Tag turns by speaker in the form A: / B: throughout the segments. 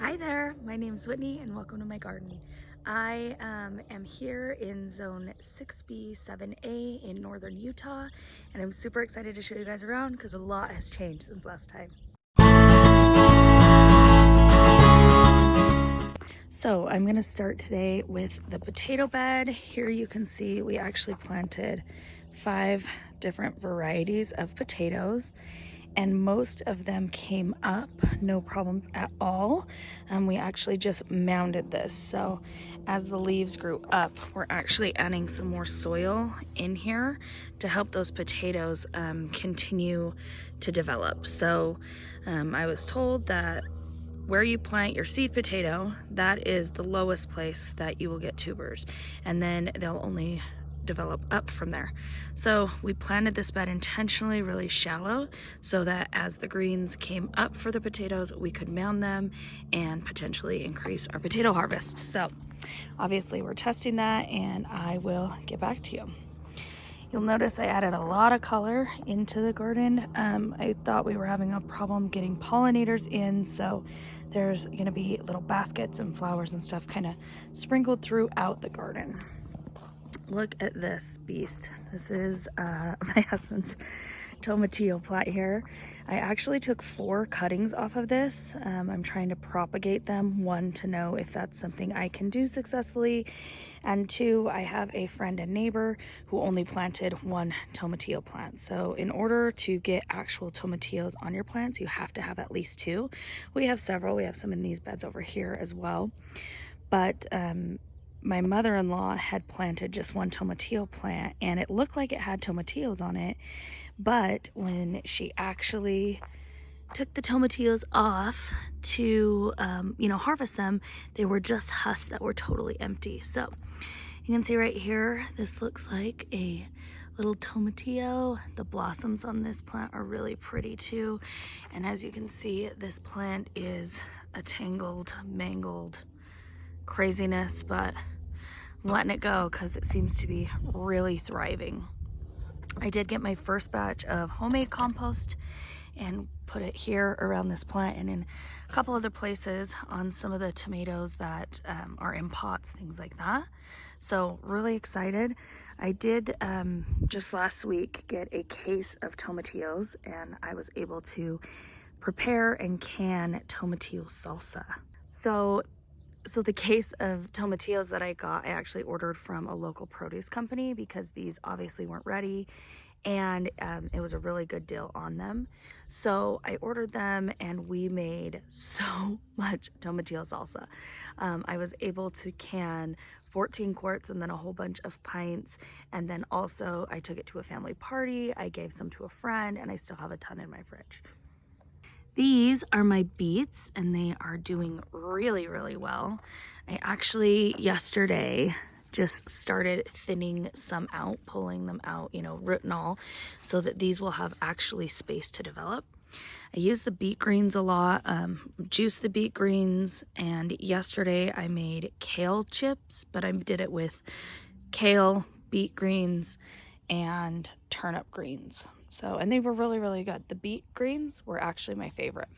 A: Hi there, my name's Whitney and welcome to my garden. I am here in zone 6B, 7A in northern Utah, and I'm super excited to show you guys around because a lot has changed since last time. So I'm gonna start today with the potato bed. Here you can see we actually planted 5 different varieties of potatoes, and most of them came up, no problems at all. We actually just mounded this. So as the leaves grew up, we're actually adding some more soil in here to help those potatoes continue to develop. So I was told that where you plant your seed potato, that is the lowest place that you will get tubers, and then they'll only develop up from there. So we planted this bed intentionally really shallow so that as the greens came up for the potatoes, we could mound them and potentially increase our potato harvest. So obviously we're testing that, and I will get back to you. You'll notice I added a lot of color into the garden. I thought we were having a problem getting pollinators in, so there's gonna be little baskets and flowers and stuff kind of sprinkled throughout the garden. Look at this beast. This is my husband's tomatillo plant here. I actually took 4 cuttings off of this. I'm trying to propagate them. 1, to know if that's something I can do successfully, and 2, I have a friend and neighbor who only planted 1 tomatillo plant. So in order to get actual tomatillos on your plants, you have to have at least 2. We have several. We have some in these beds over here as well. But my mother-in-law had planted just 1 tomatillo plant, and it looked like it had tomatillos on it, but when she actually took the tomatillos off to harvest them, they were just husks that were totally empty. So you can see right here, this looks like a little tomatillo. The blossoms on this plant are really pretty too, and as you can see, this plant is a tangled, mangled craziness, but I'm letting it go because it seems to be really thriving. I did get my first batch of homemade compost and put it here around this plant and in a couple other places on some of the tomatoes that are in pots, things like that. So really excited. I did just last week get a case of tomatillos, and I was able to prepare and can tomatillo salsa. So the case of tomatillos that I got, I actually ordered from a local produce company because these obviously weren't ready, and it was a really good deal on them. So I ordered them, and we made so much tomatillo salsa. I was able to can 14 quarts and then a whole bunch of pints, and then also I took it to a family party. I gave some to a friend, and I still have a ton in my fridge. These are my beets, and they are doing really, really well. I actually yesterday just started thinning some out, pulling them out, root and all, so that these will have actually space to develop. I use the beet greens a lot, juice the beet greens, and yesterday I made kale chips, but I did it with kale, beet greens, and turnip greens. So, and they were really, really good. The beet greens were actually my favorite.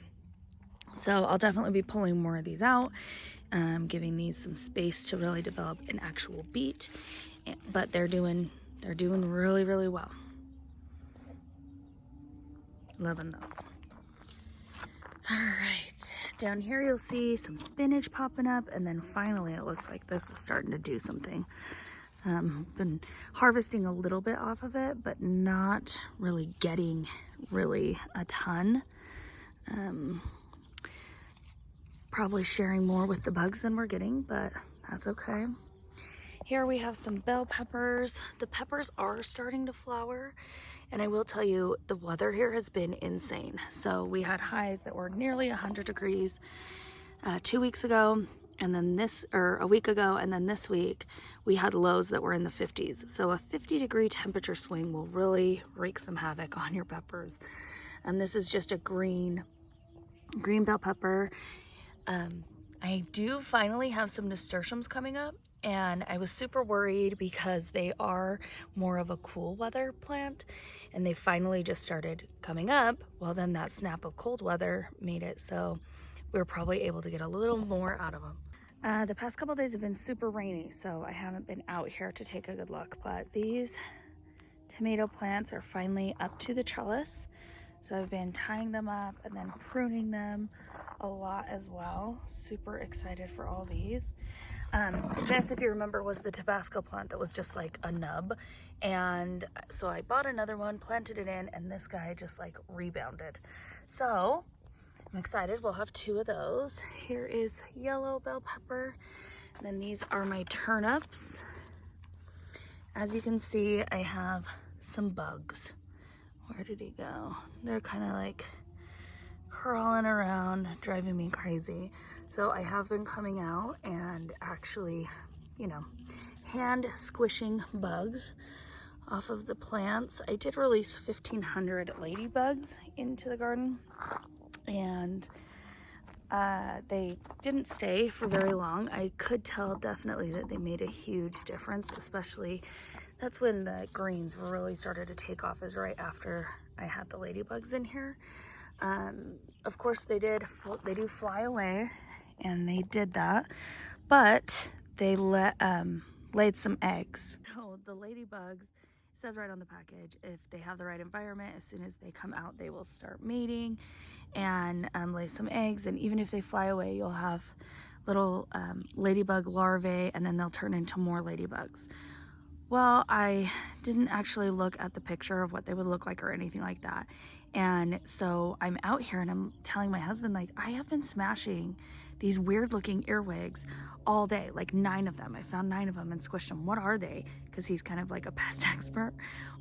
A: So I'll definitely be pulling more of these out, giving these some space to really develop an actual beet. But they're doing really, really well. Loving those. All right, down here you'll see some spinach popping up, and then finally it looks like this is starting to do something. Been harvesting a little bit off of it, but not really getting a ton. Probably sharing more with the bugs than we're getting, but that's okay. Here we have some bell peppers. The peppers are starting to flower, and I will tell you, the weather here has been insane. So we had highs that were nearly 100 degrees 2 weeks ago, and then a week ago, and then this week we had lows that were in the 50s. So a 50-degree temperature swing will really wreak some havoc on your peppers. And this is just a green bell pepper. I do finally have some nasturtiums coming up, and I was super worried because they are more of a cool weather plant, and they finally just started coming up. Well, then that snap of cold weather made it so we're probably able to get a little more out of them. The past couple days have been super rainy, so I haven't been out here to take a good look, but these tomato plants are finally up to the trellis. So I've been tying them up and then pruning them a lot as well. Super excited for all these. This, if you remember, was the Tabasco plant that was just like a nub. And so I bought another one, planted it in, and this guy just like rebounded. So I'm excited. We'll have 2 of those. Here is yellow bell pepper. And then these are my turnips. As you can see, I have some bugs. Where did he go? They're kind of like crawling around, driving me crazy. So I have been coming out and actually, you know, hand squishing bugs off of the plants. I did release 1,500 ladybugs into the garden, and they didn't stay for very long. I could tell definitely that they made a huge difference, especially that's when the greens really started to take off, is right after I had the ladybugs in here. Of course they do fly away, and they did that, but they laid some eggs. So the ladybugs, it says right on the package, if they have the right environment, as soon as they come out, they will start mating and lay some eggs. And even if they fly away, you'll have little ladybug larvae, and then they'll turn into more ladybugs. Well, I didn't actually look at the picture of what they would look like or anything like that. And so I'm out here and I'm telling my husband, like, I have been smashing these weird looking earwigs all day, like 9 of them. I found 9 of them and squished them. What are they? Because he's kind of like a pest expert.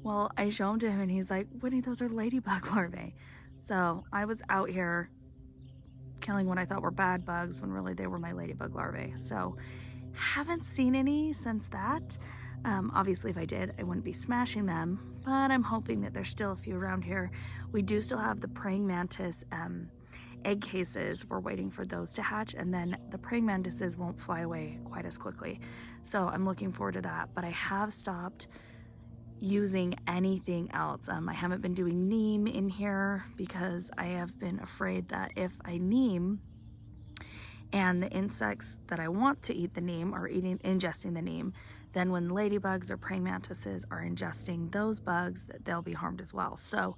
A: Well, I show them to him and he's like, Whitney, those are ladybug larvae. So I was out here killing what I thought were bad bugs when really they were my ladybug larvae. So haven't seen any since that. Obviously, if I did, I wouldn't be smashing them, but I'm hoping that there's still a few around here. We do still have the praying mantis egg cases. We're waiting for those to hatch, and then the praying mantises won't fly away quite as quickly. So I'm looking forward to that, but I have stopped using anything else. I haven't been doing neem in here because I have been afraid that if I neem and the insects that I want to eat the neem are ingesting the neem, then when ladybugs or praying mantises are ingesting those bugs, that they'll be harmed as well. So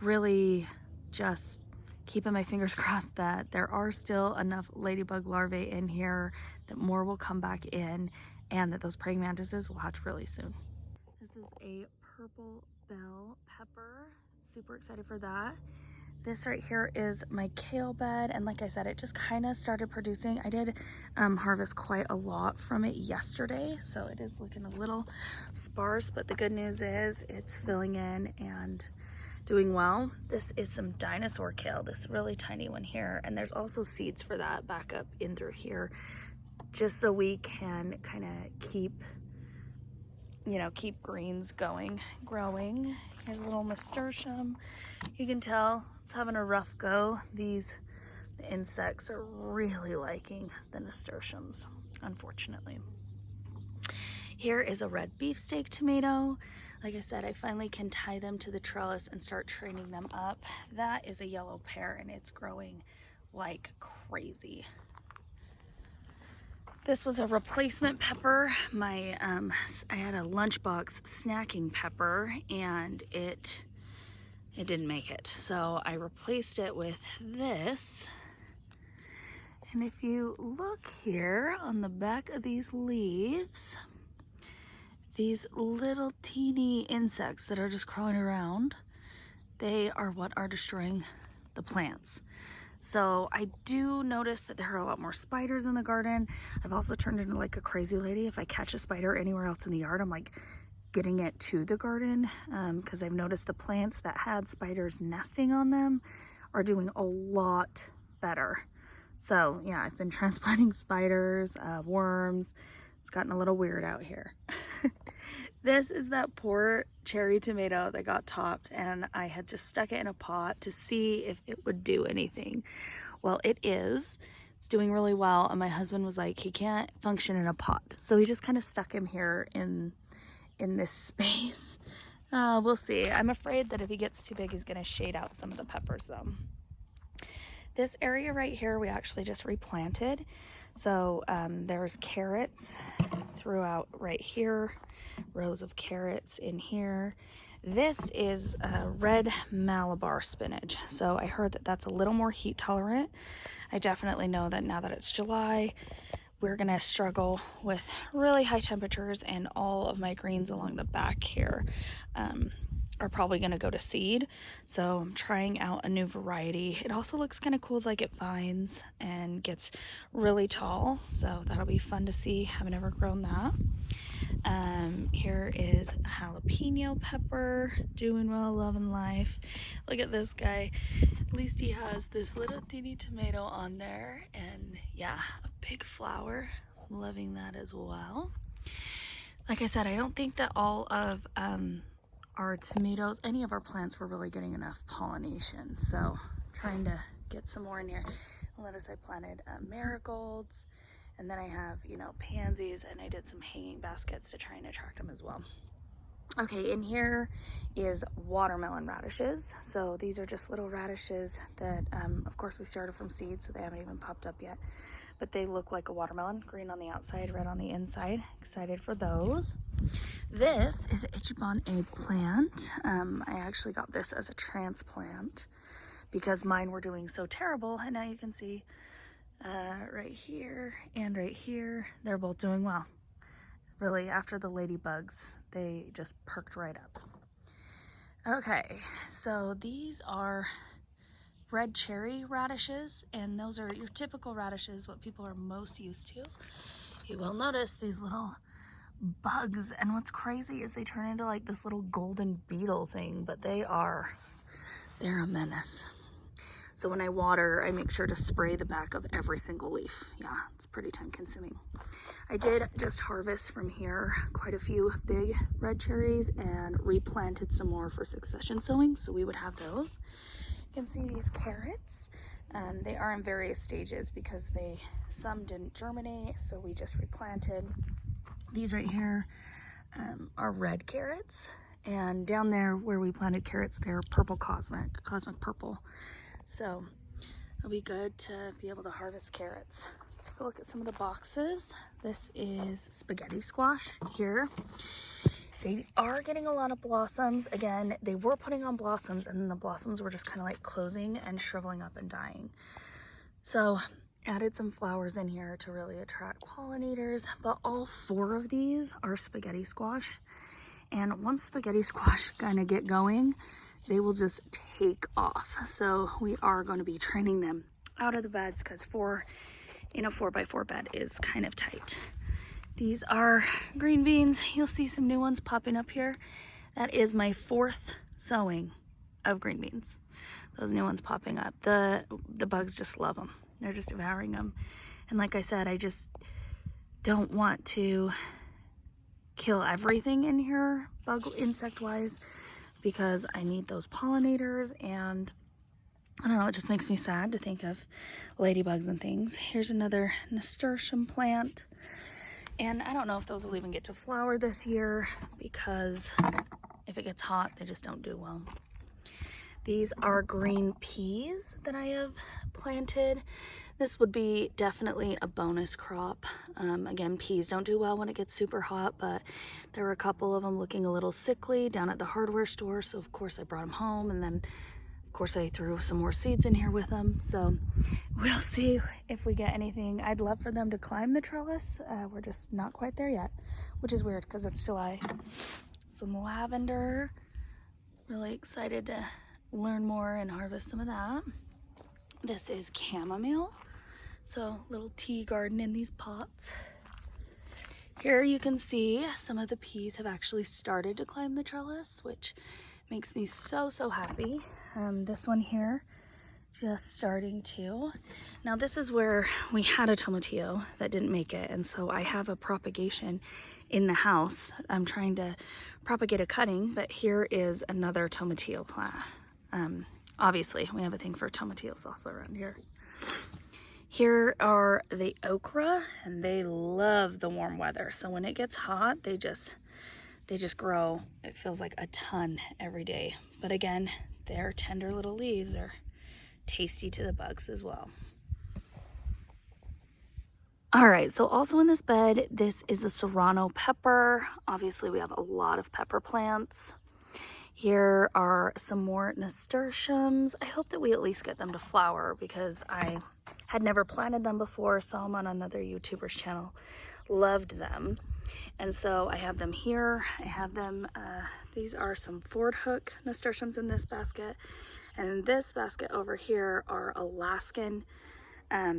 A: really just keeping my fingers crossed that there are still enough ladybug larvae in here, that more will come back in, and that those praying mantises will hatch really soon. This is a purple bell pepper. Super excited for that. This right here is my kale bed, and like I said, it just kind of started producing. I did harvest quite a lot from it yesterday, so it is looking a little sparse, but the good news is it's filling in and doing well. This is some dinosaur kale, this really tiny one here, and there's also seeds for that back up in through here, just so we can kind of keep greens growing. Here's a little nasturtium. You can tell it's having a rough go. The insects are really liking the nasturtiums, unfortunately. Here is a red beefsteak tomato. Like I said, I finally can tie them to the trellis and start training them up. That is a yellow pear, and it's growing like crazy. This was a replacement pepper. I had a lunchbox snacking pepper, and it didn't make it. So I replaced it with this. And if you look here on the back of these leaves, these little teeny insects that are just crawling around, they are what are destroying the plants. So I do notice that there are a lot more spiders in the garden. I've also turned into like a crazy lady. If I catch a spider anywhere else in the yard, I'm like getting it to the garden, because I've noticed the plants that had spiders nesting on them are doing a lot better. So yeah, I've been transplanting spiders, worms. It's gotten a little weird out here. This is that poor cherry tomato that got topped, and I had just stuck it in a pot to see if it would do anything. Well, it is. It's doing really well, and my husband was like, he can't function in a pot. So he just kind of stuck him here in this space. We'll see. I'm afraid that if he gets too big, he's gonna shade out some of the peppers though. This area right here, we actually just replanted. So there's carrots throughout right here, rows of carrots in here. This is red Malabar spinach. So I heard that that's a little more heat tolerant. I definitely know that now that it's July, we're gonna struggle with really high temperatures, and all of my greens along the back here are probably gonna go to seed. So I'm trying out a new variety. It also looks kind of cool, like it vines and gets really tall. So that'll be fun to see. Haven't ever grown that. Here is a jalapeno pepper, doing well, loving life. Look at this guy. At least he has this little teeny tomato on there, and yeah, a big flower. Loving that as well. Like I said, I don't think that all of our tomatoes, any of our plants, were really getting enough pollination. So trying to get some more in here. Notice I planted marigolds, and then I have, you know, pansies, and I did some hanging baskets to try and attract them as well. Okay, in here is watermelon radishes. So these are just little radishes that, of course, we started from seeds, so they haven't even popped up yet. But they look like a watermelon, green on the outside, red on the inside. Excited for those. This is an Ichiban eggplant. I actually got this as a transplant because mine were doing so terrible, and now you can see right here and right here, they're both doing well. Really, after the ladybugs, they just perked right up. Okay, so these are red cherry radishes, and those are your typical radishes, what people are most used to. You will notice these little bugs, and what's crazy is they turn into like this little golden beetle thing, but they're a menace. So when I water, I make sure to spray the back of every single leaf. Yeah, it's pretty time consuming. I did just harvest from here quite a few big red cherries and replanted some more for succession sowing, so we would have those. You can see these carrots. They are in various stages because some didn't germinate, so we just replanted. These right here are red carrots, and down there where we planted carrots, they're purple cosmic purple. So it'll be good to be able to harvest carrots. Let's take a look at some of the boxes. This is spaghetti squash here. They are getting a lot of blossoms. Again, they were putting on blossoms, and then the blossoms were just kind of like closing and shriveling up and dying. So added some flowers in here to really attract pollinators, but all 4 of these are spaghetti squash. And once spaghetti squash kind of get going, they will just take off. So we are going to be training them out of the beds because 4 in a 4x4 bed is kind of tight. These are green beans. You'll see some new ones popping up here. That is my 4th sowing of green beans. Those new ones popping up. The bugs just love them. They're just devouring them. And like I said, I just don't want to kill everything in here, insect wise, because I need those pollinators, and I don't know, it just makes me sad to think of ladybugs and things. Here's another nasturtium plant, and I don't know if those will even get to flower this year because if it gets hot, they just don't do well. These are green peas that I have planted. This would be definitely a bonus crop. Again, peas don't do well when it gets super hot, but there were a couple of them looking a little sickly down at the hardware store. So of course I brought them home, and then of course I threw some more seeds in here with them. So we'll see if we get anything. I'd love for them to climb the trellis. We're just not quite there yet, which is weird because it's July. Some lavender. Really excited to learn more and harvest some of that. This is chamomile, so little tea garden in these pots. Here you can see some of the peas have actually started to climb the trellis, which makes me so happy. This one here just starting to. Now this is where we had a tomatillo that didn't make it, and so I have a propagation in the house. I'm trying to propagate a cutting, but here is another tomatillo plant. Obviously we have a thing for tomatillos also around here. Here are the okra, and they love the warm weather. So when it gets hot, they just grow. It feels like a ton every day. But again, their tender little leaves are tasty to the bugs as well. All right, so also in this bed, this is a serrano pepper. Obviously, we have a lot of pepper plants. Here are some more nasturtiums. I hope that we at least get them to flower because I had never planted them before, saw them on another YouTuber's channel, loved them. And so I have them here. I have them, these are some Ford Hook nasturtiums in this basket. And in this basket over here are Alaskan.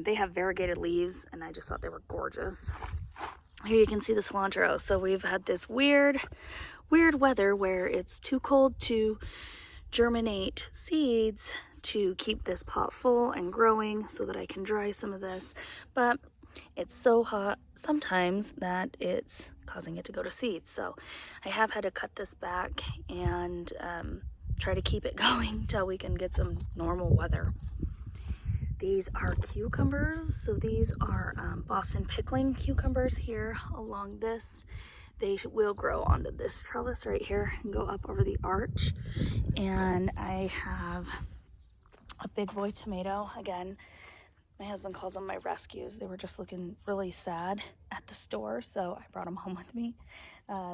A: They have variegated leaves, and I just thought they were gorgeous. Here you can see the cilantro. So we've had this weird weather where it's too cold to germinate seeds to keep this pot full and growing so that I can dry some of this. But it's so hot sometimes that it's causing it to go to seed. So I have had to cut this back and try to keep it going till we can get some normal weather. These are cucumbers. So these are Boston pickling cucumbers here along this. They will grow onto this trellis right here and go up over the arch. And I have a big boy tomato. Again, my husband calls them my rescues. They were just looking really sad at the store, so I brought them home with me.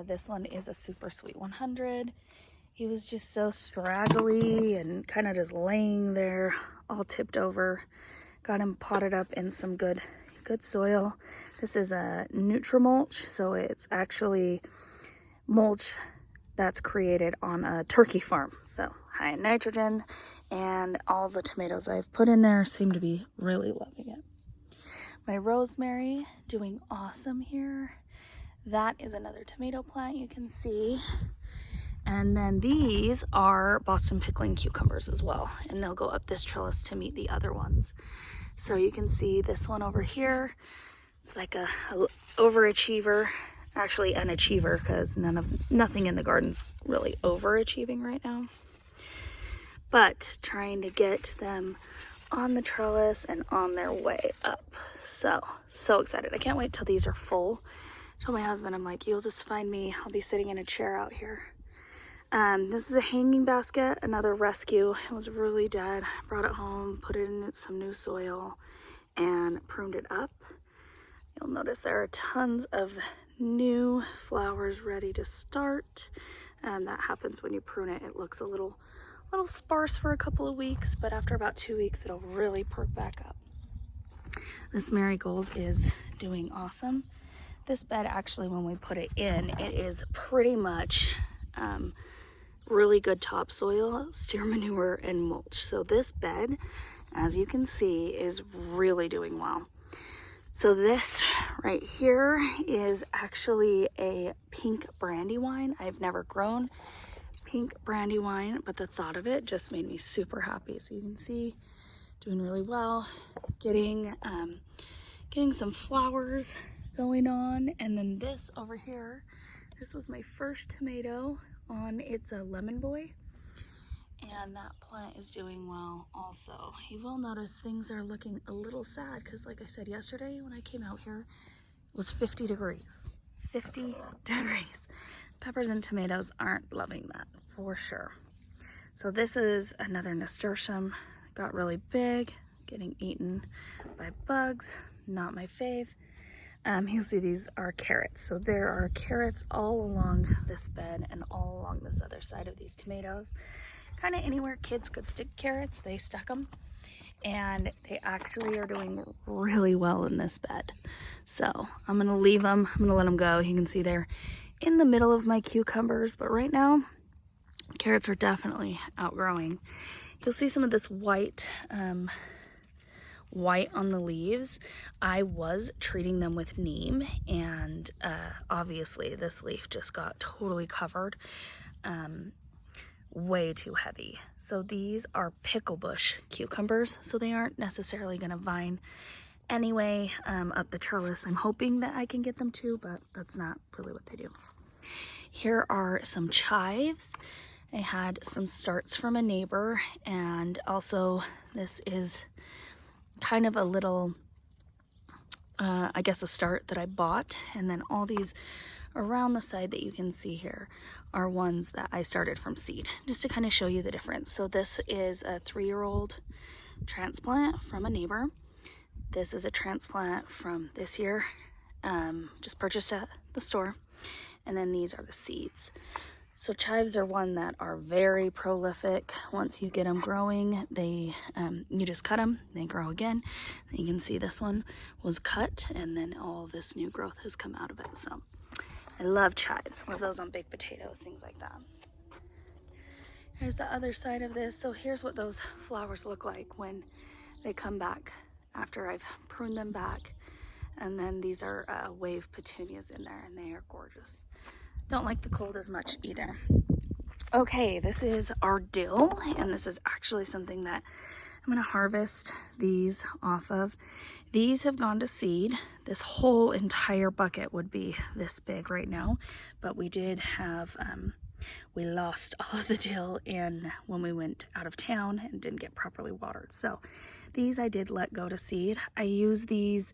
A: This one is a super sweet 100. He was just so straggly and kind of just laying there all tipped over. Got him potted up in some good soil. This is a Nutrimulch, so it's actually mulch that's created on a turkey farm. So high in nitrogen, and all the tomatoes I've put in there seem to be really loving it. My rosemary doing awesome here. That is another tomato plant you can see. And then these are Boston pickling cucumbers as well, and they'll go up this trellis to meet the other ones. So you can see this one over here. It's like a overachiever, actually an achiever, because nothing in the garden's really overachieving right now. But trying to get them on the trellis and on their way up. So excited. I can't wait till these are full. I told my husband, I'm like, you'll just find me. I'll be sitting in a chair out here. This is a hanging basket, another rescue. It was really dead. I brought it home, put it in some new soil, and pruned it up. You'll notice there are tons of new flowers ready to start. That happens when you prune it. It looks a little sparse for a couple of weeks, but after about 2 weeks, it'll really perk back up. This marigold is doing awesome. This bed, actually, when we put it in, it is pretty much really good topsoil, steer manure, and mulch. So this bed, as you can see, is really doing well. So this right here is actually a pink brandywine. I've never grown pink brandywine, but the thought of it just made me super happy. So you can see, doing really well, getting some flowers going on. And then this over here, this was my first tomato on its a lemon boy, and that plant is doing well also. You will notice things are looking a little sad because, like I said yesterday when I came out here, it was 50 degrees. 50 degrees. Peppers and tomatoes aren't loving that for sure. So this is another nasturtium. Got really big, getting eaten by bugs. Not my fave. You'll see these are carrots. So there are carrots all along this bed and all along this other side of these tomatoes. Kind of anywhere kids could stick carrots, they stuck them. And they actually are doing really well in this bed. So I'm going to leave them. I'm going to let them go. You can see they're in the middle of my cucumbers. But right now, carrots are definitely outgrowing. You'll see some of this white on the leaves. I was treating them with neem, and obviously this leaf just got totally covered, way too heavy. So these are pickle bush cucumbers, so they aren't necessarily going to vine anyway up the trellis. I'm hoping that I can get them to, but that's not really what they do. Here are some chives. I had some starts from a neighbor, and also this is kind of a little, I guess a start that I bought, and then all these around the side that you can see here are ones that I started from seed, just to kind of show you the difference. So this is a 3-year-old transplant from a neighbor. This is a transplant from this year, just purchased at the store. And then these are the seeds. So chives are one that are very prolific. Once you get them growing, they you just cut them, they grow again. And you can see this one was cut, and then all this new growth has come out of it. So I love chives. Love those on baked potatoes, things like that. Here's the other side of this. So here's what those flowers look like when they come back after I've pruned them back. And then these are wave petunias in there, and they are gorgeous. Don't like the cold as much either. Okay, this is our dill, and this is actually something that I'm gonna harvest these off of. These have gone to seed. This whole entire bucket would be this big right now, but we did have, we lost all of the dill when we went out of town and didn't get properly watered. So these I did let go to seed. I use these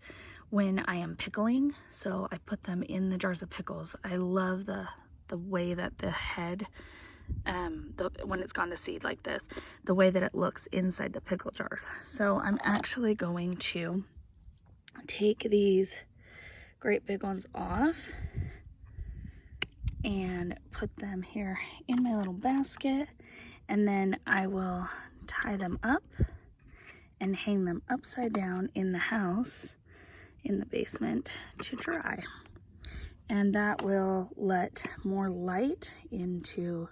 A: when I am pickling, so I put them in the jars of pickles. I love the way that the head, when it's gone to seed like this, the way that it looks inside the pickle jars. So I'm actually going to take these great big ones off and put them here in my little basket, and then I will tie them up and hang them upside down in the house in the basement to dry. And that will let more light into,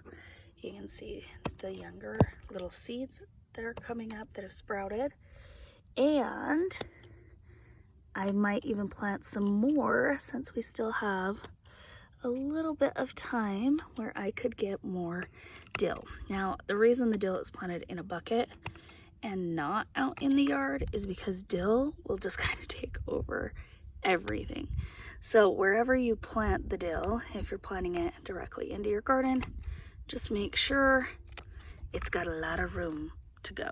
A: you can see the younger little seeds that are coming up that have sprouted. And I might even plant some more since we still have a little bit of time where I could get more dill. Now, the reason the dill is planted in a bucket and not out in the yard is because dill will just kind of take over everything. So wherever you plant the dill, if you're planting it directly into your garden, just make sure it's got a lot of room to go.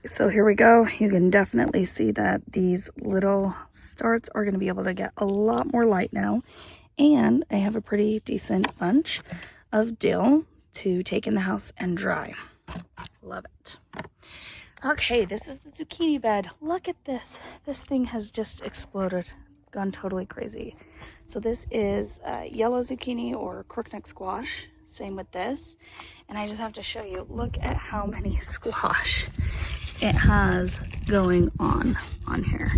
A: So here we go. You can definitely see that these little starts are going to be able to get a lot more light now. And I have a pretty decent bunch of dill to take in the house and dry. Love it. Okay, this is the zucchini bed. Look at this. This thing has just exploded, gone totally crazy. So this is yellow zucchini or crookneck squash. Same with this. And I just have to show you, look at how many squash it has going on here.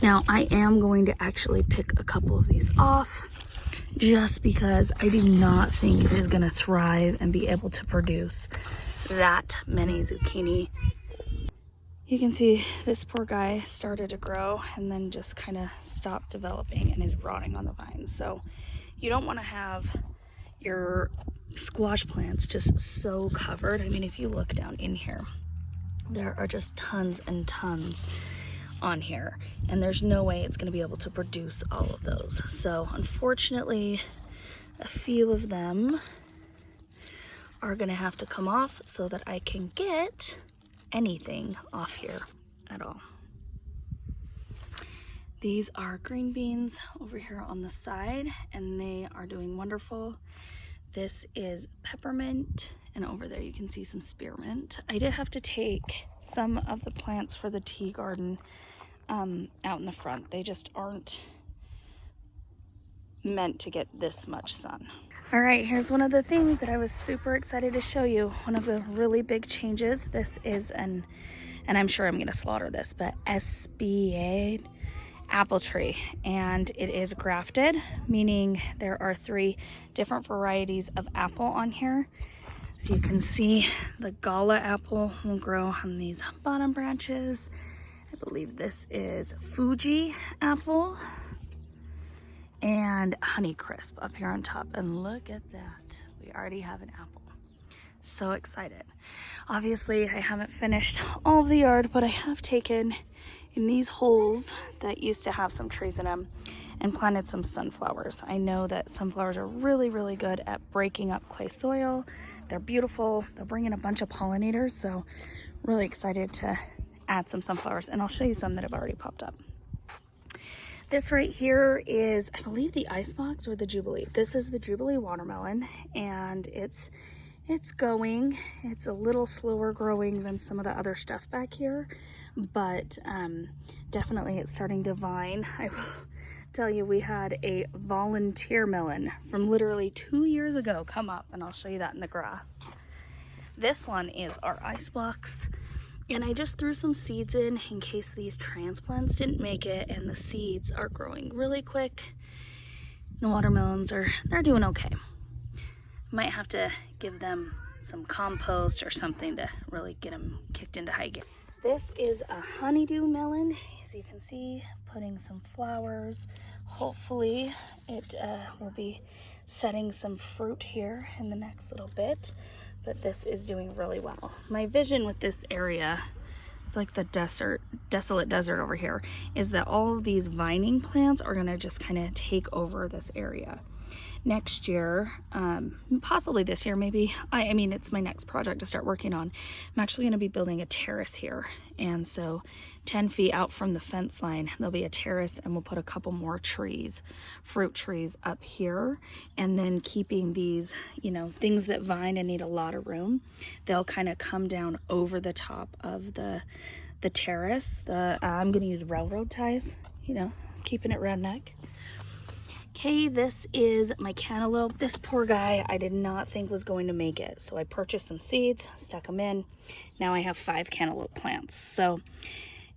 A: Now I am going to actually pick a couple of these off just because I do not think it is going to thrive and be able to produce that many zucchini. You can see this poor guy started to grow and then just kind of stopped developing and is rotting on the vines. So you don't want to have your squash plants just so covered. I mean, if you look down in here, there are just tons and tons on here, and there's no way it's going to be able to produce all of those. So unfortunately, a few of them are going to have to come off so that I can get anything off here at all. These are green beans over here on the side, and they are doing wonderful. This is peppermint, and over there you can see some spearmint. I did have to take some of the plants for the tea garden out in the front. They just aren't meant to get this much sun. All right, here's one of the things that I was super excited to show you. One of the really big changes. This is and I'm sure I'm gonna slaughter this, but Espionade apple tree, and it is grafted, meaning there are 3 different varieties of apple on here. So you can see the Gala apple will grow on these bottom branches. I believe this is Fuji apple and Honeycrisp up here on top. And look at that, we already have an apple. So excited. Obviously I haven't finished all of the yard, but I have taken in these holes that used to have some trees in them and planted some sunflowers. I know that sunflowers are really, really good at breaking up clay soil. They're beautiful. They'll bring in a bunch of pollinators. So really excited to add some sunflowers, and I'll show you some that have already popped up. This right here is, I believe, the icebox or the Jubilee. This is the Jubilee watermelon, and it's it's going. It's a little slower growing than some of the other stuff back here, but definitely it's starting to vine. I will tell you, we had a volunteer melon from literally 2 years ago come up, and I'll show you that in the grass. This one is our ice box, and I just threw some seeds in case these transplants didn't make it, and the seeds are growing really quick. The watermelons they're doing okay. Might have to give them some compost or something to really get them kicked into high gear. This is a honeydew melon, as you can see, putting some flowers. Hopefully it will be setting some fruit here in the next little bit, but this is doing really well. My vision with this area, it's like the desolate desert over here, is that all of these vining plants are gonna just kind of take over this area. Next year, possibly this year, maybe, I mean, it's my next project to start working on. I'm actually gonna be building a terrace here. And so 10 feet out from the fence line, there'll be a terrace, and we'll put a couple more trees, fruit trees up here. And then keeping these, you know, things that vine and need a lot of room, they'll kind of come down over the top of the terrace. I'm gonna use railroad ties, you know, keeping it redneck. Okay, this is my cantaloupe. This poor guy, I did not think was going to make it. So I purchased some seeds, stuck them in. Now I have 5 cantaloupe plants. So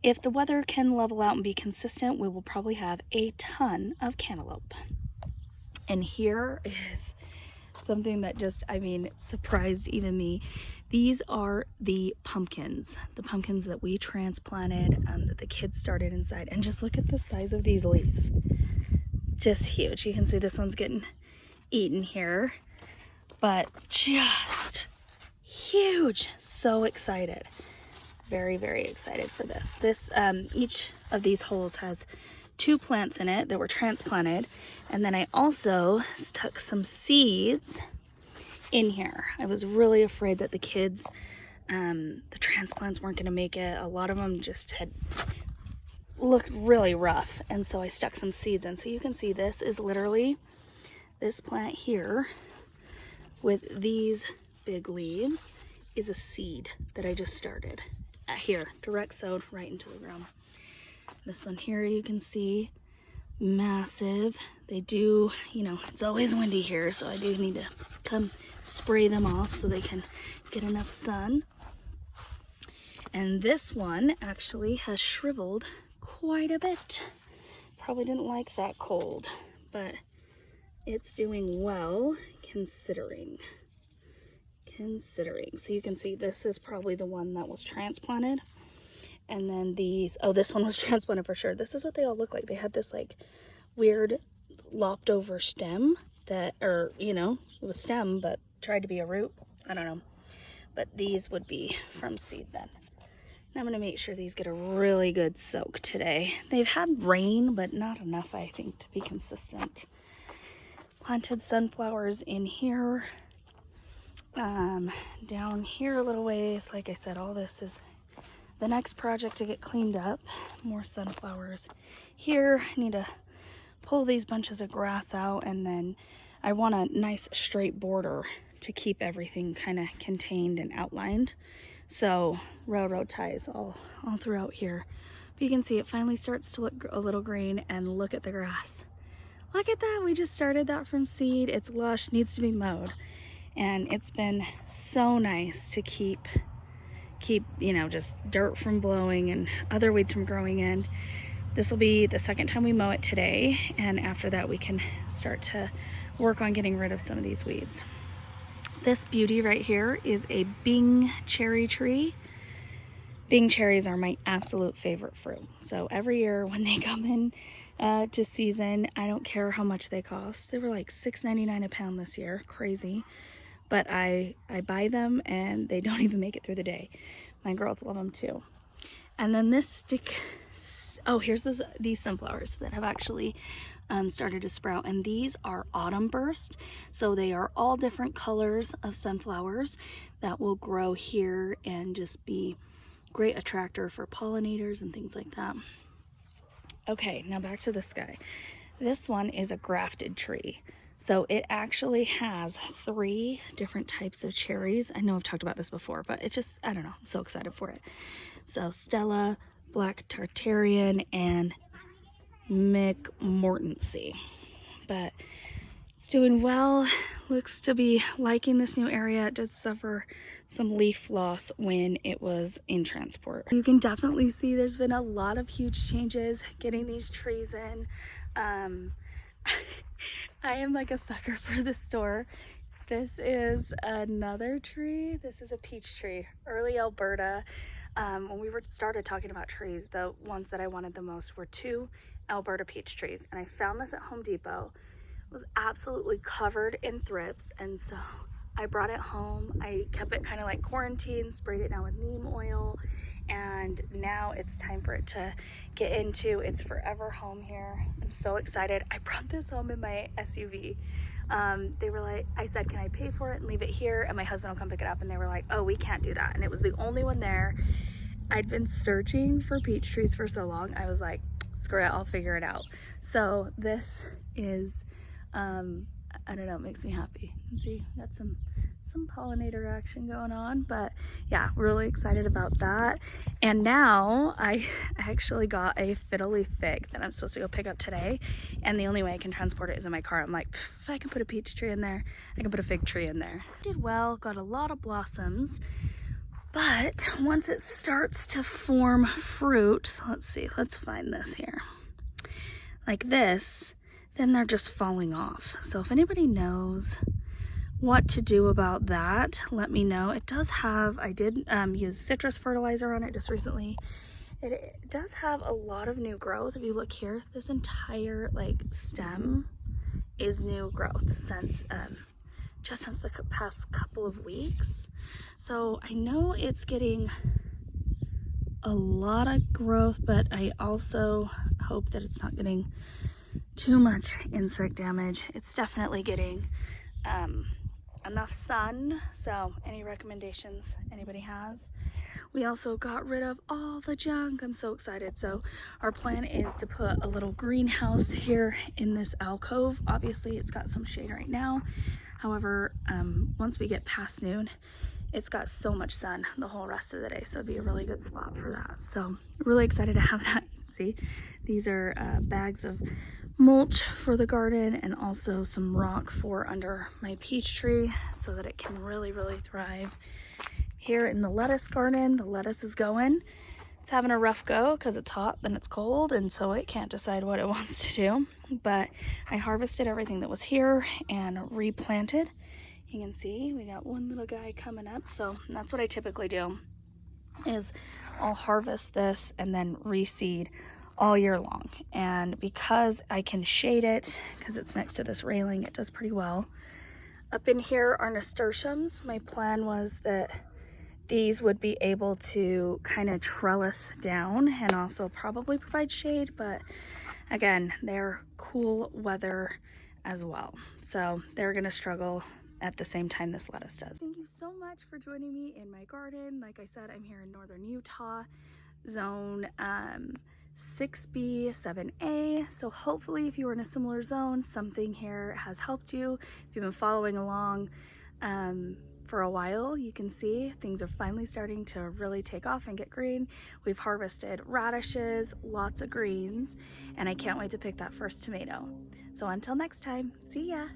A: if the weather can level out and be consistent, we will probably have a ton of cantaloupe. And here is something that just, I mean, surprised even me. These are the pumpkins that we transplanted, that the kids started inside. And just look at the size of these leaves. Just huge. You can see this one's getting eaten here, but just huge. So excited. Very, very excited for this. Each of these holes has 2 plants in it that were transplanted, and then I also stuck some seeds in here. I was really afraid that the kids, the transplants weren't going to make it. A lot of them just had looked really rough, and so I stuck some seeds in. So you can see this is literally this plant here with these big leaves is a seed that I just started here, direct sowed right into the ground. This one here you can see, massive. They do, you know, it's always windy here, so I do need to come spray them off so they can get enough sun. And this one actually has shriveled quite a bit. Probably didn't like that cold, but it's doing well considering. So you can see this is probably the one that was transplanted. And then these, oh, this one was transplanted for sure. This is what they all look like. They had this like weird lopped over stem that, or, you know, it was stem, but tried to be a root. I don't know. But these would be from seed then. And I'm going to make sure these get a really good soak today. They've had rain, but not enough, I think, to be consistent. Planted sunflowers in here. Down here a little ways. Like I said, all this is the next project to get cleaned up. More sunflowers here. I need to pull these bunches of grass out, and then I want a nice straight border to keep everything kind of contained and outlined. So railroad ties all throughout here. But you can see it finally starts to look a little green, and look at the grass. Look at that, we just started that from seed. It's lush, needs to be mowed. And it's been so nice to keep, you know, just dirt from blowing and other weeds from growing in. This will be the second time we mow it today, and after that we can start to work on getting rid of some of these weeds. This beauty right here is a Bing cherry tree. Bing cherries are my absolute favorite fruit. So every year when they come in to season, I don't care how much they cost. They were like $6.99 a pound this year, crazy. But I buy them and they don't even make it through the day. My girls love them too. And then this stick, oh, here's these sunflowers that have actually started to sprout, and these are autumn burst. So they are all different colors of sunflowers that will grow here and just be great attractor for pollinators and things like that. Okay, now back to this guy. This one is a grafted tree. So it actually has 3 different types of cherries. I know I've talked about this before, but it just, I don't know, I'm so excited for it. So Stella, Black Tartarian, and McMortency. But it's doing well. Looks to be liking this new area. It did suffer some leaf loss when it was in transport. You can definitely see there's been a lot of huge changes getting these trees in. I am like a sucker for the store. This is another tree. This is a peach tree, early Alberta. When we started talking about trees, the ones that I wanted the most were 2 Alberta peach trees, and I found this at Home Depot. It was absolutely covered in thrips, and so I brought it home. I kept it kind of like quarantined, sprayed it down with neem oil, and now it's time for it to get into its forever home here. I'm so excited. I brought this home in my SUV. They were like, I said, can I pay for it and leave it here? And my husband will come pick it up, and they were like, oh, we can't do that. And it was the only one there. I'd been searching for peach trees for so long. I was like, screw it, I'll figure it out. So this is, I don't know, it makes me happy. See, got some pollinator action going on, but yeah, really excited about that. And now I actually got a fiddly fig that I'm supposed to go pick up today, and the only way I can transport it is in my car. I'm like, if I can put a peach tree in there, I can put a fig tree in there. Did well, got a lot of blossoms, but once it starts to form fruit, so let's see, let's find this here, like this, then they're just falling off. So if anybody knows what to do about that, let me know. It does have, I did use citrus fertilizer on it just recently. It does have a lot of new growth. If you look here, this entire like stem is new growth since just since the past couple of weeks. So I know it's getting a lot of growth, but I also hope that it's not getting too much insect damage. It's definitely getting enough sun. So any recommendations anybody has? We also got rid of all the junk. I'm so excited. So our plan is to put a little greenhouse here in this alcove. Obviously it's got some shade right now. However, once we get past noon, it's got so much sun the whole rest of the day. So it'd be a really good spot for that. So really excited to have that. See, these are bags of mulch for the garden, and also some rock for under my peach tree so that it can really thrive. Here in the lettuce garden, the lettuce is going. It's having a rough go because it's hot then it's cold, and so it can't decide what it wants to do. But I harvested everything that was here and replanted. You can see we got one little guy coming up. So that's what I typically do, is I'll harvest this and then reseed all year long. And because I can shade it, because it's next to this railing, it does pretty well. Up in here are nasturtiums. My plan was that these would be able to kind of trellis down and also probably provide shade, but again, they're cool weather as well. So they're gonna struggle at the same time this lettuce does. Thank you so much for joining me in my garden. Like I said, I'm here in northern Utah, zone 6B, 7A. So hopefully if you were in a similar zone, something here has helped you. If you've been following along for a while, you can see things are finally starting to really take off and get green. We've harvested radishes, lots of greens, and I can't wait to pick that first tomato. So until next time, see ya.